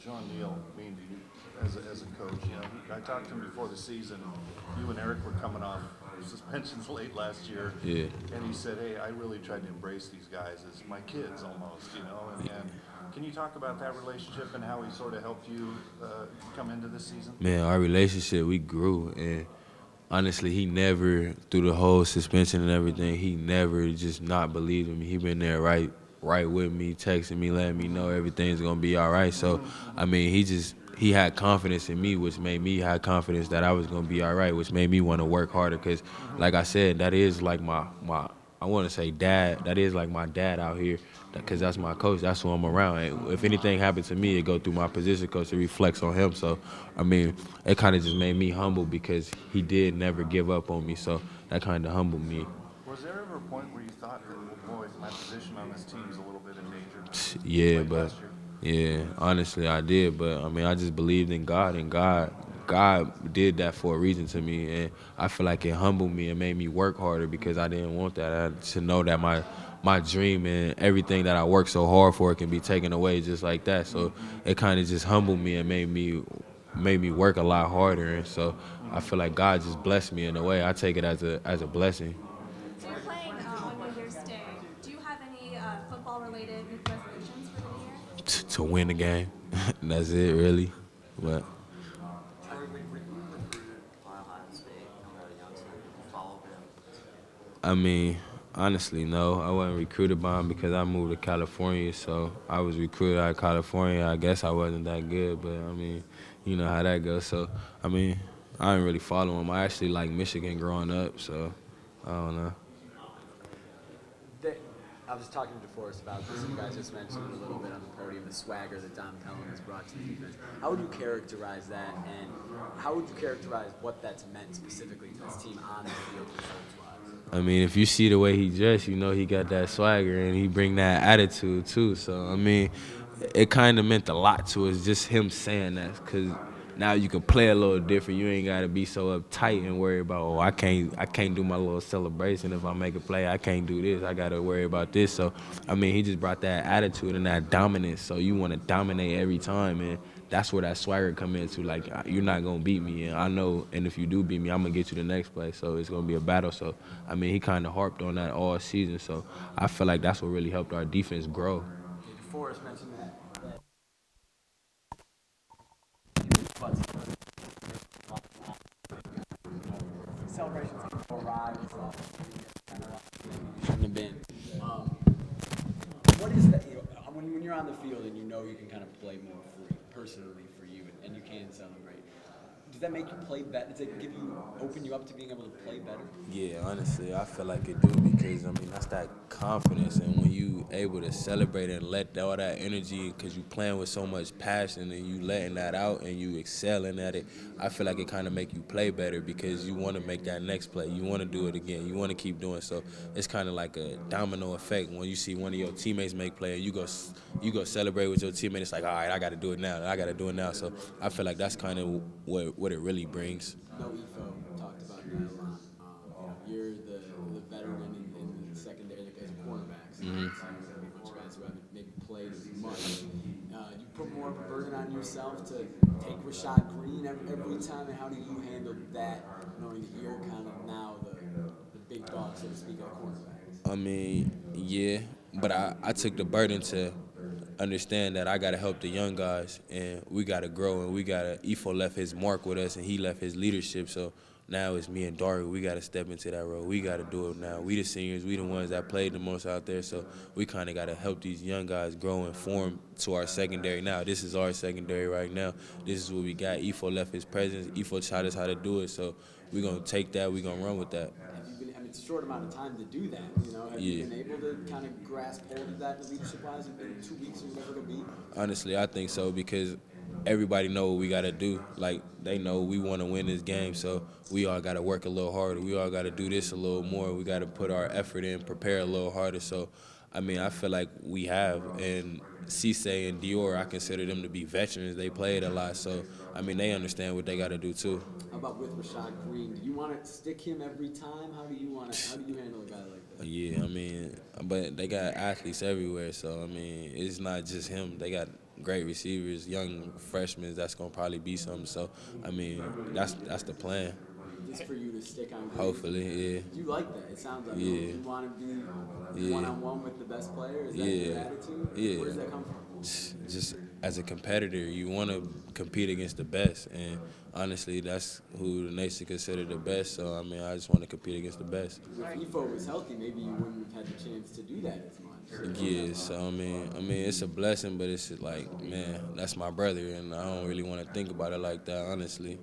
John Neal mean to you as a coach? You know, I talked to him before the season. You and Eric were coming off suspensions late last year. Yeah. And he said, hey, I really tried to embrace these guys as my kids almost, you know. And can you talk about that relationship and how he sort of helped you come into this season? Man, our relationship, we grew, and honestly, he never, through the whole suspension and everything, he never just not believed in me. He been there right with me, texting me, letting me know everything's gonna be all right. So, I mean, he had confidence in me, which made me have confidence that I was gonna be all right, which made me want to work harder. Cause, like I said, that is like my I want to say dad. That is like my dad out here, because that's my coach. That's who I'm around. And if anything happened to me, it go through my position coach. It reflects on him. So, I mean, it kind of just made me humble because he did never give up on me. So that kind of humbled me. Was there ever a point where you thought that, well, boy, my position on this team is a little bit in danger? Yeah, Like but last year? yeah, honestly, I did. But I mean, I just believed in God, and God did that for a reason to me, and I feel like it humbled me and made me work harder because I didn't want that. I to know that my dream and everything that I worked so hard for can be taken away just like that. So it kind of just humbled me and made me work a lot harder. And so I feel like God just blessed me in a way. I take it as a blessing. So you're playing on New Year's Day. Do you have any football-related resolutions for the new year? To win the game. That's it, really. But Were you recruited by Ohio State at a young team? Did you follow him? I mean, honestly, no. I wasn't recruited by him because I moved to California. So I was recruited out of California. I guess I wasn't that good, but I mean, you know how that goes. So I mean, I didn't really follow him. I actually like Michigan growing up, so I don't know. That, I was talking to DeForest about this. You guys just mentioned it a little bit on the podium, the swagger that Dom Pellin has brought to the defense. How would you characterize that, and how would you characterize what that's meant specifically to this team on the field results-wise? I mean, if you see the way he dressed, you know he got that swagger and he bring that attitude too. So I mean, it kind of meant a lot to us just him saying that, because now you can play a little different. You ain't gotta be so uptight and worry about, oh, I can't do my little celebration if I make a play. I can't do this. I gotta worry about this. So I mean, he just brought that attitude and that dominance. So you want to dominate every time, and that's where that swagger come into. Like, you're not gonna beat me, and I know. And if you do beat me, I'm gonna get you the next play. So it's gonna be a battle. So I mean, he kind of harped on that all season. So I feel like that's what really helped our defense grow. DeForest mentioned that. Celebrations arrive. Shouldn't have been. What is that? You know, when you're on the field and you know you can kind of play more free, personally for you, and you can celebrate. Does that make you play better? Does it open you up to being able to play better? Yeah, honestly, I feel like it do because, I mean, that's that confidence. And when you able to celebrate and let all that energy, because you playing with so much passion and you letting that out and you excelling at it, I feel like it kind of make you play better because you want to make that next play. You want to do it again. You want to keep doing so. It's kind of like a domino effect. When you see one of your teammates make play and you go celebrate with your teammate, it's like, all right, I got to do it now. I got to do it now. So I feel like that's kind of what it really brings. No Efo talked about that a lot. You're the veteran in the secondary as cornerbacks. So there's going to be a bunch of guys who haven't maybe played as much. You put more of a burden on yourself to take Rashad Green every time, and how do you handle that, knowing that you're kind of now the big dog, so to speak, at cornerbacks? I mean, yeah, but I took the burden to understand that I got to help the young guys, and we got to grow, and we got to, Ifo left his mark with us, and he left his leadership, so now it's me and Dario. We got to step into that role. We got to do it now. We the seniors. We the ones that played the most out there, so we kind of got to help these young guys grow and form to our secondary now. This is our secondary right now. This is what we got. Ifo left his presence. Ifo taught us how to do it, so we're going to take that. We're going to run with that. Have you been, I mean, it's a short amount of time to do that, you know? Have you been able to kind of grasp hold of that leadership-wise in 2 weeks or whatever it'll be? Honestly, I think so because everybody know what we got to do. Like, they know we want to win this game, so we all got to work a little harder. We all got to do this a little more. We got to put our effort in, prepare a little harder. So, I mean, I feel like we have. And Cisse and Dior, I consider them to be veterans. They played a lot, so, I mean, they understand what they got to do too. How about with Rashad Green? Do you want to stick him every time? How do you handle a guy like that? Yeah, I mean, but they got athletes everywhere, so I mean, it's not just him. They got great receivers, young freshmen that's gonna probably be something. So I mean, that's the plan. Just for you to stick on. Hopefully, yeah. You like that? It sounds like Yeah. you want to be Yeah. one-on-one with the best player. Is that Yeah. your attitude? Yeah. Where does that come from? Just as a competitor, you want to compete against the best, and honestly, that's who the nation consider the best. So I mean, I just want to compete against the best. If Efo was healthy, maybe you wouldn't have had the chance to do that as much. Yeah, so I mean, it's a blessing, but it's just like, man, that's my brother, and I don't really want to think about it like that, honestly.